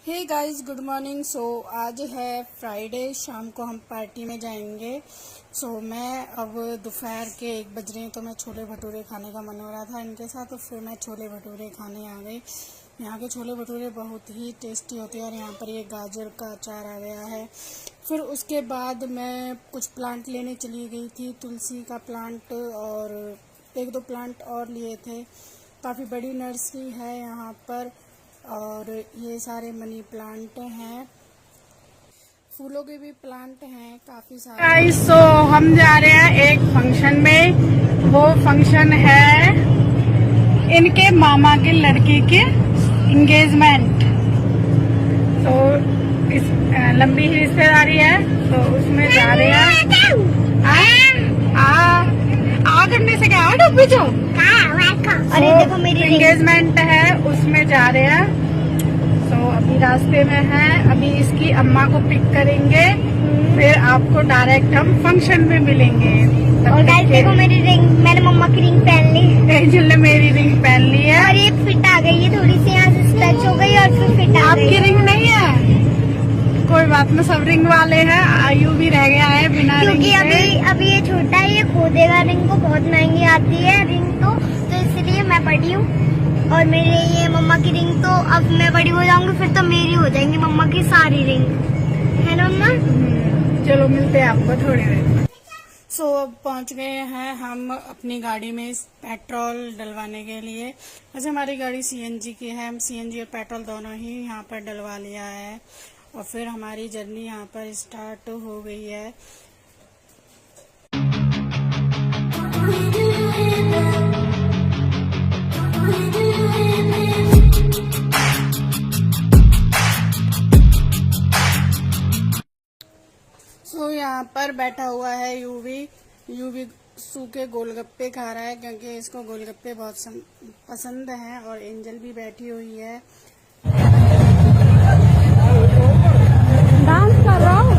हे guys, good morning. So आज है Friday, शाम को हम पार्टी में जाएंगे। मैं अब दोपहर के 1 बज रहे हैं, तो मैं छोले भटूरे खाने का मन हो रहा था इनके साथ, तो फिर मैं छोले भटूरे खाने आ गई। यहाँ के छोले भटूरे बहुत ही टेस्टी होते हैं और यहाँ पर ये गाजर का अचार आ गया है। फिर उसके बाद मैं कुछ प्लांट लेने चली गई थी, तुलसी का प्लांट और 1-2 प्लांट और लिए थे। काफ़ी बड़ी नर्सरी है यहाँ पर और ये सारे मनी प्लांट हैं, फूलों के भी प्लांट हैं काफी सारे। सो हम जा रहे हैं एक फंक्शन में। वो फंक्शन है इनके मामा के लड़के के एंगेजमेंट। तो इस लंबी ही रिश्तेदारी है, तो उसमें जा रहे हैं। आ करने से क्या डूबी जो। अरे देखो मेरी एंगेजमेंट है, उसमें जा रहे हैं। अभी रास्ते में है, अभी इसकी अम्मा को पिक करेंगे, फिर आपको डायरेक्ट हम फंक्शन में मिलेंगे। और गाइस देखो मेरी रिंग, मैंने मम्मा की रिंग पहन ली। एंजल ने मेरी रिंग पहन ली है और ये फिट आ गई है, थोड़ी सी यहाँ से स्ट्रेच हो गई और फिर फिट आ गई। आपकी रिंग नहीं है? कोई बात नहीं, सब रिंग वाले हैं। आयु भी रह गया है बिना रिंग के। क्योंकि अभी ये छोटा है, ये खो देगा रिंग को, बहुत महंगी आती है रिंग तो इसलिए मैं बड़ी हूँ। और मेरे ये मम्मा की रिंग, तो अब मैं बड़ी हो जाऊंगी फिर तो मेरी हो जाएंगी मम्मा की सारी रिंग, है ना मम्मा? चलो मिलते हैं आपको थोड़ी देर। अब पहुंच गए हैं हम अपनी गाड़ी में पेट्रोल डलवाने के लिए। वैसे हमारी गाड़ी सीएनजी की है, हम सीएनजी और पेट्रोल दोनों ही यहाँ पर डलवा लिया है और फिर हमारी जर्नी यहाँ पर स्टार्ट हो गई है। यहाँ पर बैठा हुआ है यूवी सूखे गोलगप्पे खा रहा है, क्योंकि इसको गोलगप्पे बहुत पसंद हैं। और एंजल भी बैठी हुई है, डांस कर रहा हूँ।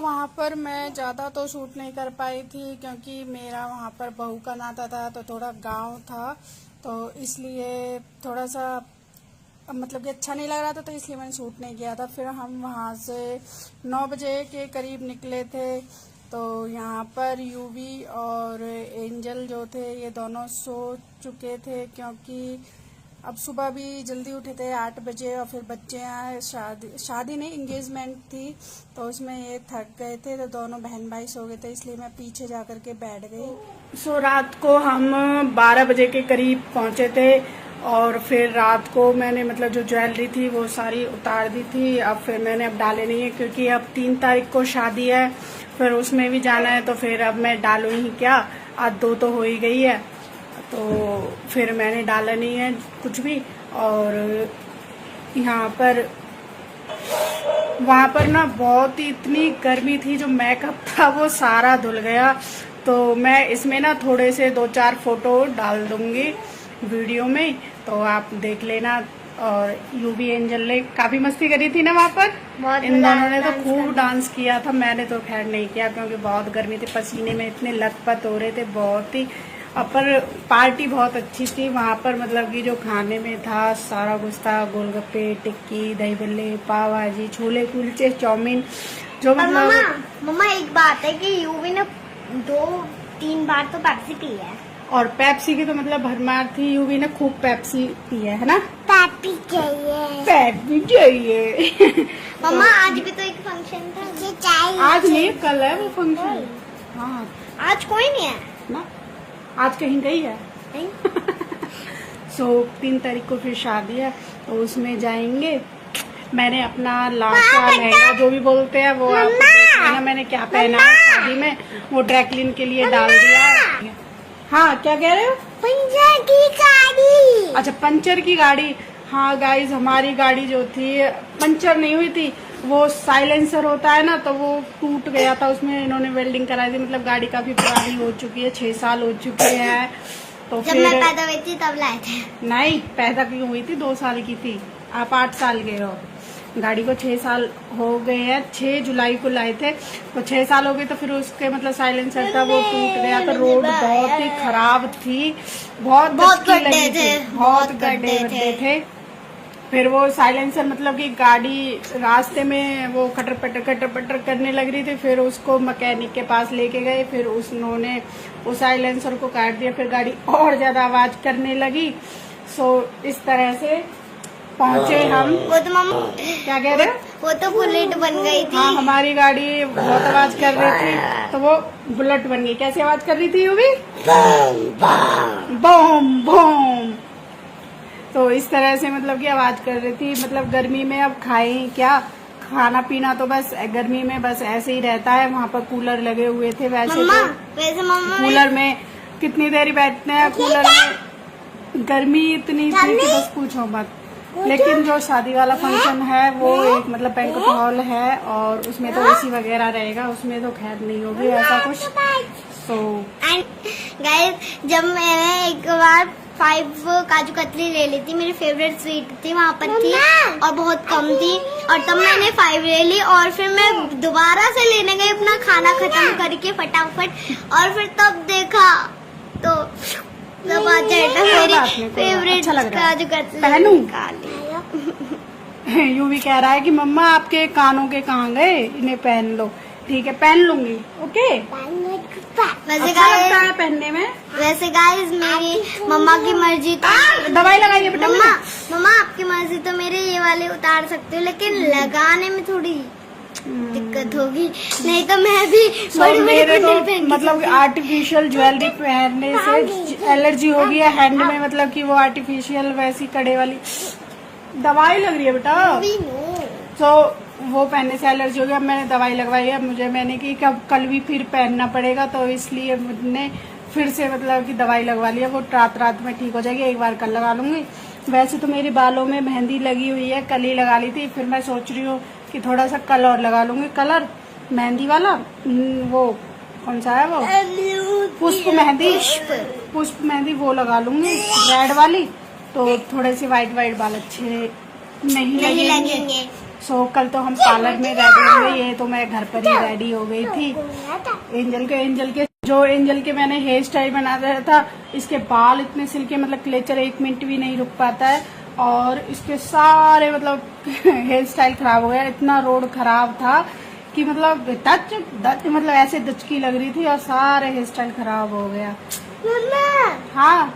वहाँ पर मैं ज़्यादा तो शूट नहीं कर पाई थी, क्योंकि मेरा वहाँ पर बहू का नाता था, तो थोड़ा गांव था, तो इसलिए थोड़ा सा मतलब कि अच्छा नहीं लग रहा था, तो इसलिए मैंने शूट नहीं किया था। फिर हम वहाँ से 9 बजे के करीब निकले थे। तो यहाँ पर यूवी और एंजल जो थे, ये दोनों सो चुके थे, क्योंकि अब सुबह भी जल्दी उठे थे 8 बजे। और फिर बच्चे यहाँ शादी नहीं, एंगेजमेंट थी, तो उसमें ये थक गए थे, तो दोनों बहन भाई सो गए थे, इसलिए मैं पीछे जा कर के बैठ गई। रात को हम 12 बजे के करीब पहुँचे थे और फिर रात को मैंने मतलब जो ज्वेलरी थी वो सारी उतार दी थी। अब फिर मैंने अब डाले नहीं है, क्योंकि अब 3 तारीख को शादी है, फिर उसमें भी जाना है, तो फिर अब मैं डालूँ ही क्या, आज 2 तो हो ही गई है, तो फिर मैंने डाला नहीं है कुछ भी। और यहाँ पर वहाँ पर ना बहुत ही इतनी गर्मी थी, जो मेकअप था वो सारा धुल गया। तो मैं इसमें ना थोड़े से 2-4 फोटो डाल दूंगी वीडियो में, तो आप देख लेना। और यूवी एंजल ने काफी मस्ती करी थी ना वहाँ पर, इन दोनों ने तो खूब डांस किया था। मैंने तो खैर नहीं किया, क्योंकि बहुत गर्मी थी, पसीने में इतने लथपथ हो रहे थे बहुत ही। पर पार्टी बहुत अच्छी थी वहाँ पर, मतलब कि जो खाने में था सारा कुछ था, गोलगप्पे, टिक्की, दही बल्ले, पाव भाजी, छोले कुलचे, चाउमीन, जो मतलब। मम्मा एक बात है कि यूवी ने 2-3 बार तो पेप्सी पी है और पेप्सी की तो मतलब भरमार थी। यूवी ने खूब पेप्सी पी है ना? पैपी चाहिए, पेप्सी चाहिए। मम्मा आज भी तो एक फंक्शन था, मुझे चाहिए। आज नहीं, कल है वो फंक्शन। हाँ आज कोई नहीं है ना, आज कहीं गई है। सो 3 तारीख को फिर शादी है तो उसमें जाएंगे। मैंने अपना लाशा लहंगा जो भी बोलते हैं वो आपको देखना ना, मैंने क्या पहना है शादी में, वो ड्राई क्लीन के लिए डाल दिया। हाँ क्या कह रहे हो? पंचर की गाड़ी। अच्छा पंचर की गाड़ी। हाँ गाइज हमारी गाड़ी जो थी पंचर नहीं हुई थी, वो साइलेंसर होता है ना तो वो टूट गया था, उसमें इन्होंने वेल्डिंग कराई थी। मतलब गाड़ी काफी पुरानी हो चुकी है, 6 साल हो चुके हैं। तो जब फिर मैं पैदा हुई थी तब लाए थे। नहीं, पैदा क्यों हुई थी? 2 साल की थी, आप 8 साल के हो। गाड़ी को 6 साल हो गए हैं, 6 जुलाई को लाए थे तो 6 साल हो गए। तो फिर उसके मतलब साइलेंसर था वो टूट गया। तो रोड बहुत ही खराब थी, बहुत गड्ढे थे, बहुत गड्ढे थे। फिर वो साइलेंसर मतलब कि गाड़ी रास्ते में वो खटर पटर करने लग रही थी। फिर उसको मैकेनिक के पास लेके गए, फिर उन्होंने उस साइलेंसर को काट दिया। फिर गाड़ी और ज्यादा आवाज करने लगी। सो इस तरह से पहुंचे हम। वो तो मम्मा क्या कह रहे हो? वो तो बुलेट बन गई थी। हाँ हमारी गाड़ी बहुत आवाज कर रही थी तो वो बुलेट बन गई। कैसे आवाज कर रही थी यूवी? बम बम। तो इस तरह से मतलब कि आवाज कर रही थी। मतलब गर्मी में अब खाएं क्या, खाना पीना तो बस गर्मी में बस ऐसे ही रहता है। वहाँ पर कूलर लगे हुए थे। वैसे मम्मा कूलर में कितनी देर बैठते हैं कूलर में, गर्मी इतनी थी कि बस पूछो मत। लेकिन जो शादी वाला फंक्शन है वो एक मतलब बैंक्वेट हॉल है और उसमें तो एसी वगैरह रहेगा, उसमें तो खैर नहीं होगी ऐसा कुछ। सो गाइस जब मैंने एक बार 5 काजू कतली ले ली थी, मेरी फेवरेट स्वीट थी, वहाँ पर थी और बहुत कम थी, और तब मैंने 5 ले ली। और फिर मैं दोबारा से लेने गई अपना खाना खत्म करके फटाफट, और फिर तब देखा तो तब मेरी फेवरेट काजू कतली पहनूं? यूवी कह रहा है कि मम्मा आपके कानों के कहाँ गए, इन्हें पहन लो। ठीक है पहन लूंगी। ओके वैसे अच्छा लगता है पहनने में। वैसे गाइस मेरी मम्मा की मर्जी तो दवाई लगाइए बेटा। मम्मा आपकी मर्जी तो मेरे ये वाले उतार सकते हो, लेकिन लगाने में थोड़ी दिक्कत होगी, नहीं तो मैं भी बड़ी मेरे तो पहन मतलब आर्टिफिशियल ज्वेलरी पहनने से एलर्जी हो गई है हैंड में। मतलब कि वो आर्टिफिशियल वैसी कड़े वाली दवाई लग रही है बेटा। तो वो पहनने से एलर्जी हो गया। मैंने दवाई लगवाई है, मैंने की कल भी फिर पहनना पड़ेगा, तो इसलिए मैंने फिर से मतलब कि दवाई लगवा लिया। वो रात में ठीक हो जाएगी, एक बार कल लगा लूंगी। वैसे तो मेरे बालों में मेहंदी लगी हुई है, कल ही लगा ली थी। फिर मैं सोच रही हूँ कि थोड़ा सा कल और लगा लूंगी, कलर मेहंदी वाला। वो कौन सा है वो, पुष्प मेहंदी वो लगा लूंगी रेड वाली, तो थोड़े से वाइट बाल अच्छे नहीं लगेंगे। सो कल तो हम पार्लर में रेडी होंगे। ये तो मैं घर पर ही रेडी हो गई थी। एंजल के मैंने हेयर स्टाइल बना दिया था। इसके बाल इतने सिल्के, मतलब क्लेचर 1 मिनट भी नहीं रुक पाता है, और इसके सारे मतलब हेयर स्टाइल खराब हो गया। इतना रोड खराब था कि मतलब मतलब ऐसे दचकी लग रही थी, और सारे हेयर स्टाइल खराब हो गया। हाँ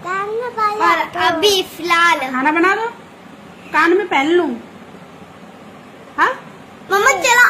और अभी फिलहाल खाना बना दो, कान में पहन लूं। हाँ मम्मा चला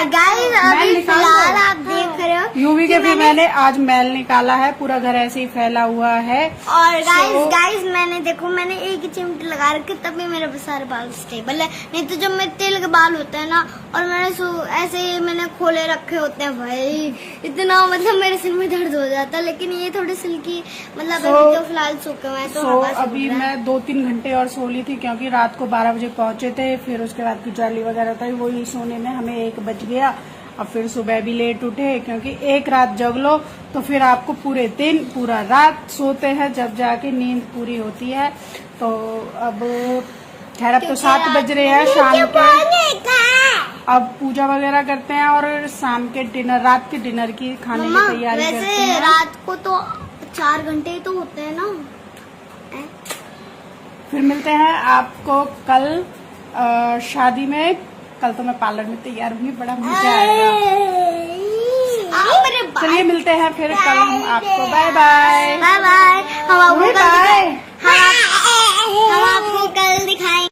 गाइस अभी फिलहाल आप देख रहे हो यूवी के भी मैंने आज मैल निकाला है, पूरा घर ऐसे ही फैला हुआ है। और गाइस मैंने एक ही चिमटी लगा रखी, तभी मेरे सारे बाल स्टेबल है। नहीं तो जब मेरे तेल के बाल होते हैं ना, और मैंने खोले रखे होते हैं भाई, इतना मतलब मेरे सिर में दर्द हो जाता है। लेकिन ये थोड़े सिल्की मतलब अभी तो फिलहाल सूखे हुए हैं, तो अभी मैं 2-3 घंटे और सो ली थी, क्योंकि रात को 12 बजे पहुंचे थे। फिर उसके बाद की ज्वेलरी वगैरह था, वही सोने में हमें 1 बज गया। अब फिर सुबह भी लेट उठे, क्योंकि एक रात जग लो तो फिर आपको पूरे दिन पूरा रात सोते हैं, जब जाके नींद पूरी होती है। तो अब खैर अब तो 7 बज रहे हैं शाम के। अब पूजा वगैरह करते हैं और शाम के रात के डिनर की खाने की तैयारी करते हैं। रात को तो 4 घंटे ही तो होते हैं ना। फिर मिलते हैं आपको कल शादी में। कल तो मैं पार्लर में तैयार हुई, बड़ा मजा आएगा। चलिए मिलते हैं फिर कल हम आपको। Bye bye. Bye bye. हम आपको बाय। हम आपको कल दिखाएंगे।